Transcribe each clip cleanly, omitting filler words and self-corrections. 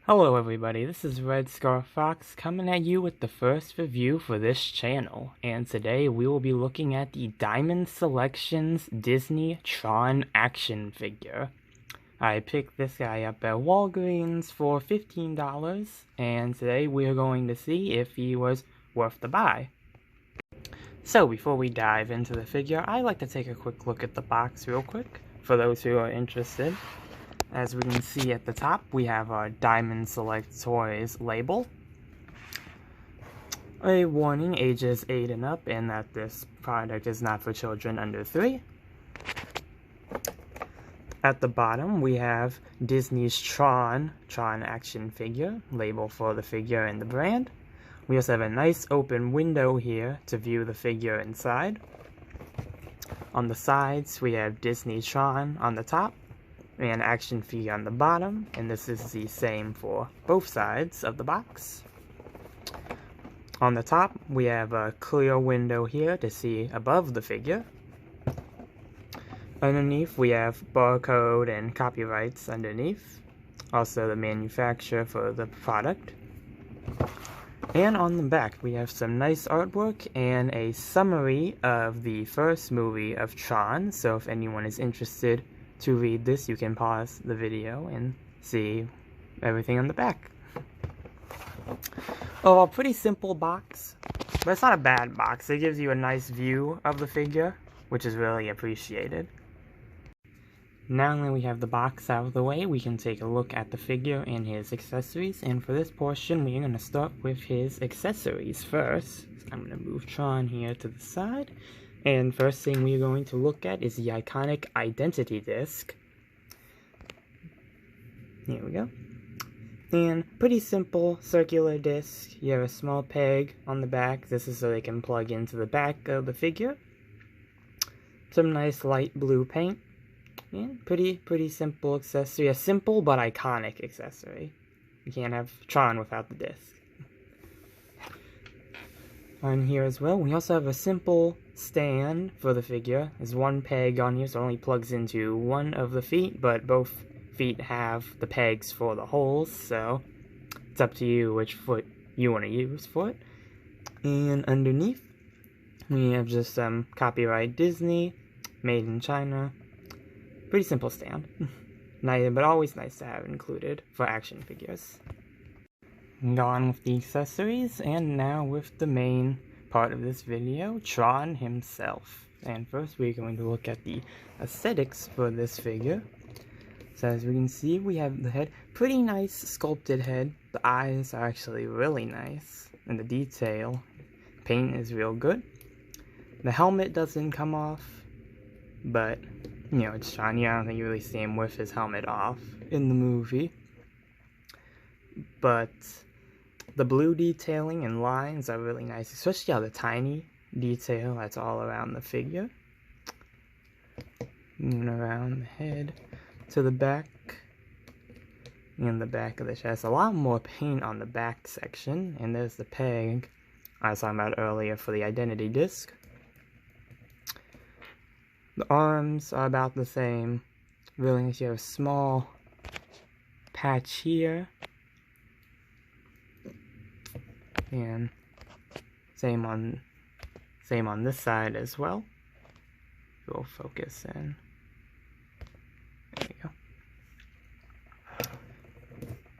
Hello everybody, this is Red Scar Fox coming at you with the first review for this channel, and today we will be looking at the Diamond Selections Disney Tron action figure. I picked this guy up at Walgreens for $15, and today we are going to see if he was worth the buy. So before we dive into the figure, I'd like to take a quick look at the box real quick, for those who are interested. As we can see at the top, we have our Diamond Select Toys label. A warning, ages 8 and up, and that this product is not for children under 3. At the bottom, we have Disney's Tron action figure, label for the figure and the brand. We also have a nice open window here to view the figure inside. On the sides, we have Disney Tron on the top, and action figure on the bottom, and this is the same for both sides of the box. On the top, we have a clear window here to see above the figure. Underneath, we have barcode and copyrights underneath, also the manufacturer for the product. And on the back, we have some nice artwork and a summary of the first movie of Tron, so if anyone is interested to read this, you can pause the video and see everything on the back. Oh, a pretty simple box, but it's not a bad box. It gives you a nice view of the figure, which is really appreciated. Now that we have the box out of the way, we can take a look at the figure and his accessories, and for this portion, we're going to start with his accessories first. I'm going to move Tron here to the side. And first thing we're going to look at is the iconic identity disc. Here we go. And pretty simple circular disc. You have a small peg on the back. This is so they can plug into the back of the figure. Some nice light blue paint. And pretty simple accessory. A simple but iconic accessory. You can't have Tron without the disc. On here as well, we also have a simple stand for the figure. There's one peg on here, so it only plugs into one of the feet, but both feet have the pegs for the holes, so it's up to you which foot you want to use for it. And underneath, we have just some copyright Disney, made in China. Pretty simple stand. Nice, but always nice to have included for action figures. Gone with the accessories, and now with the main part of this video, Tron himself. And first we're going to look at the aesthetics for this figure. So as we can see, we have the head, pretty nice sculpted head. The eyes are actually really nice, and the detail, paint is real good. The helmet doesn't come off, but you know, it's Tron. I don't think you really see him with his helmet off in the movie. But the blue detailing and lines are really nice, especially on the tiny detail that's all around the figure. And around the head to the back, and the back of the chest. A lot more paint on the back section, and there's the peg I was talking about earlier for the identity disc. The arms are about the same. Really nice. You have a small patch here. And same on this side as well. We'll focus in. There we go. Right.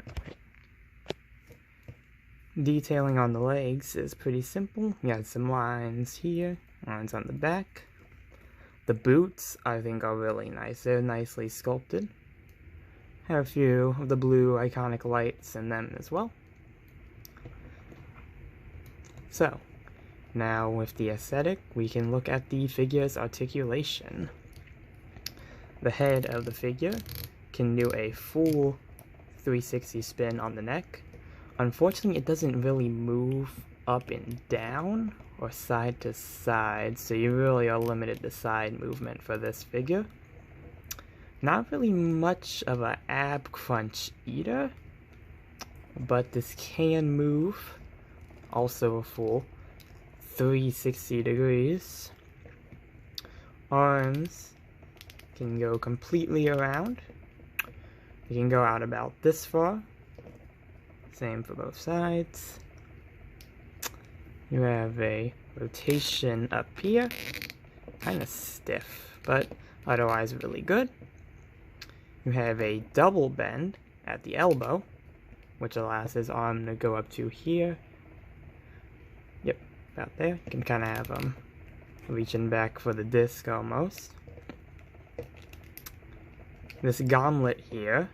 Detailing on the legs is pretty simple. You got some lines here, lines on the back. The boots, I think, are really nice. They're nicely sculpted. Have a few of the blue iconic lights in them as well. So, now with the aesthetic, we can look at the figure's articulation. The head of the figure can do a full 360 spin on the neck. Unfortunately, it doesn't really move up and down or side to side, so you really are limited to side movement for this figure. Not really much of an ab crunch either, but this can move. Also a full 360 degrees. Arms can go completely around. You can go out about this far. Same for both sides. You have a rotation up here. Kind of stiff, but otherwise really good. You have a double bend at the elbow, which allows his arm to go up to here. Yep, about there. You can kind of have him reaching back for the disc almost. This gauntlet here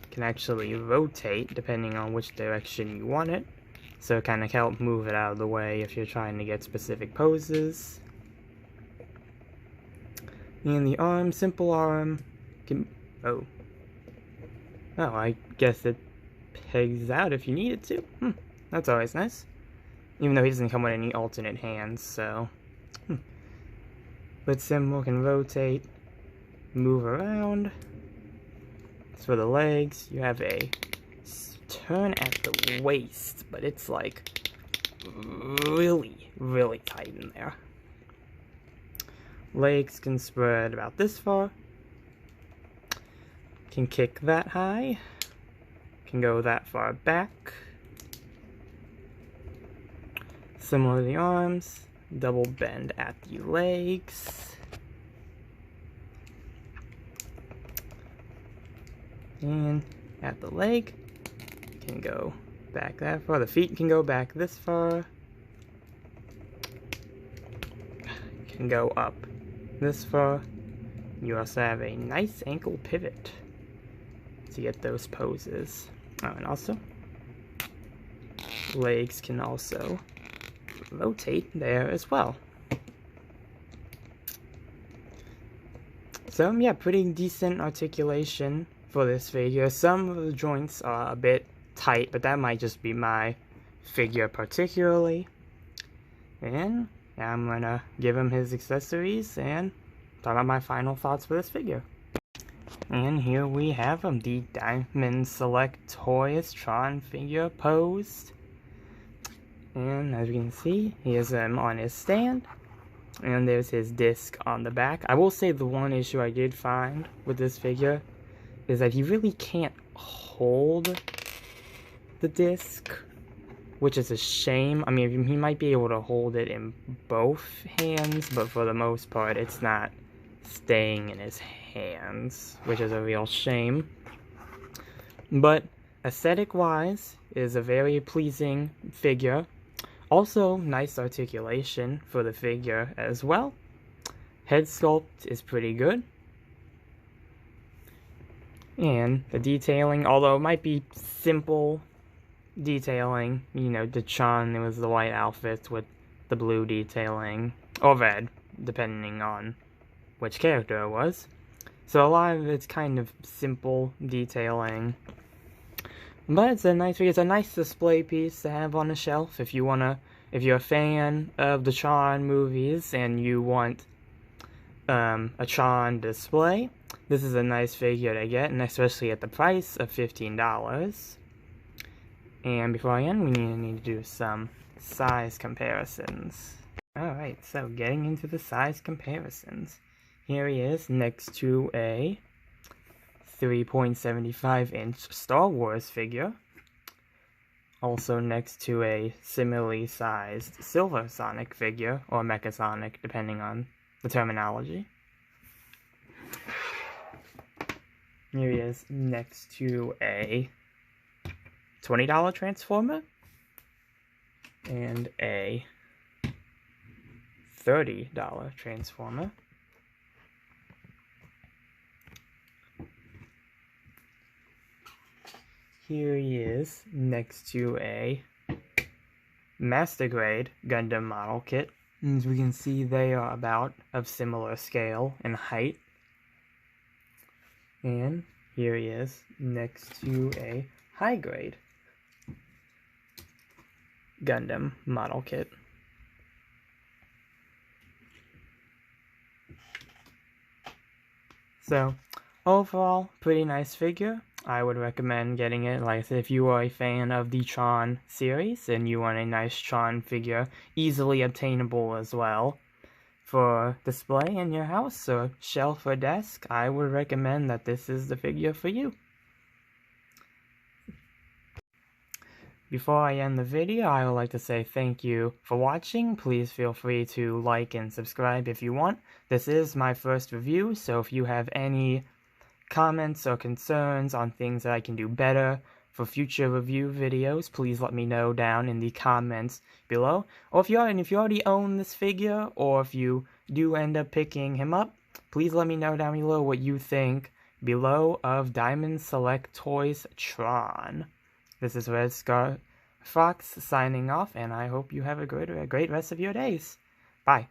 can actually rotate depending on which direction you want it. So it kind of help move it out of the way if you're trying to get specific poses. And the arm, simple arm, can... Oh, I guess it pegs out if you need it to. That's always nice. Even though he doesn't come with any alternate hands, so... But symbol can rotate, move around. As for the legs, you have a turn at the waist, but it's like really, really tight in there. Legs can spread about this far. Can kick that high. Can go that far back. Similar to the arms, double bend at the legs. And at the leg, can go back that far. The feet can go back this far. Can go up this far. You also have a nice ankle pivot to get those poses. Oh, and also, legs can also rotate there as well. So yeah, pretty decent articulation for this figure. Some of the joints are a bit tight, but that might just be my figure particularly. And I'm gonna give him his accessories and talk about my final thoughts for this figure. And here we have him, the Diamond Select Toys Tron figure posed. And as you can see, he has him on his stand. And there's his disc on the back. I will say the one issue I did find with this figure is that he really can't hold the disc, which is a shame. I mean, he might be able to hold it in both hands, but for the most part, it's not staying in his hands, which is a real shame. But aesthetic-wise, is a very pleasing figure. Also, nice articulation for the figure as well. Head sculpt is pretty good. And the detailing, although it might be simple detailing, you know, the Tron, it was the white outfit with the blue detailing, or red, depending on which character it was. So a lot of it's kind of simple detailing. But it's a nice figure. It's a nice display piece to have on a shelf if you wanna, if you're a fan of the Tron movies and you want a Tron display. This is a nice figure to get, and especially at the price of $15. And before I end, we need to do some size comparisons. Alright, so getting into the size comparisons. Here he is next to a 3.75-inch Star Wars figure. Also next to a similarly sized Silver Sonic figure, or Mecha Sonic, depending on the terminology. Here he is next to a $20 Transformer and a $30 Transformer. Here he is next to a Master Grade Gundam model kit. As we can see, they are about of similar scale and height. And here he is next to a High Grade Gundam model kit. So, overall, pretty nice figure. I would recommend getting it. Like I said, if you are a fan of the Tron series and you want a nice Tron figure, easily obtainable as well, for display in your house or shelf or desk, I would recommend that this is the figure for you. Before I end the video, I would like to say thank you for watching. Please feel free to like and subscribe if you want. This is my first review, so if you have any comments or concerns on things that I can do better for future review videos, please let me know down in the comments below. Or if you already own this figure, or if you do end up picking him up, please let me know down below what you think below of Diamond Select Toys Tron. This is Red Scar Fox signing off, and I hope you have a great rest of your days. Bye.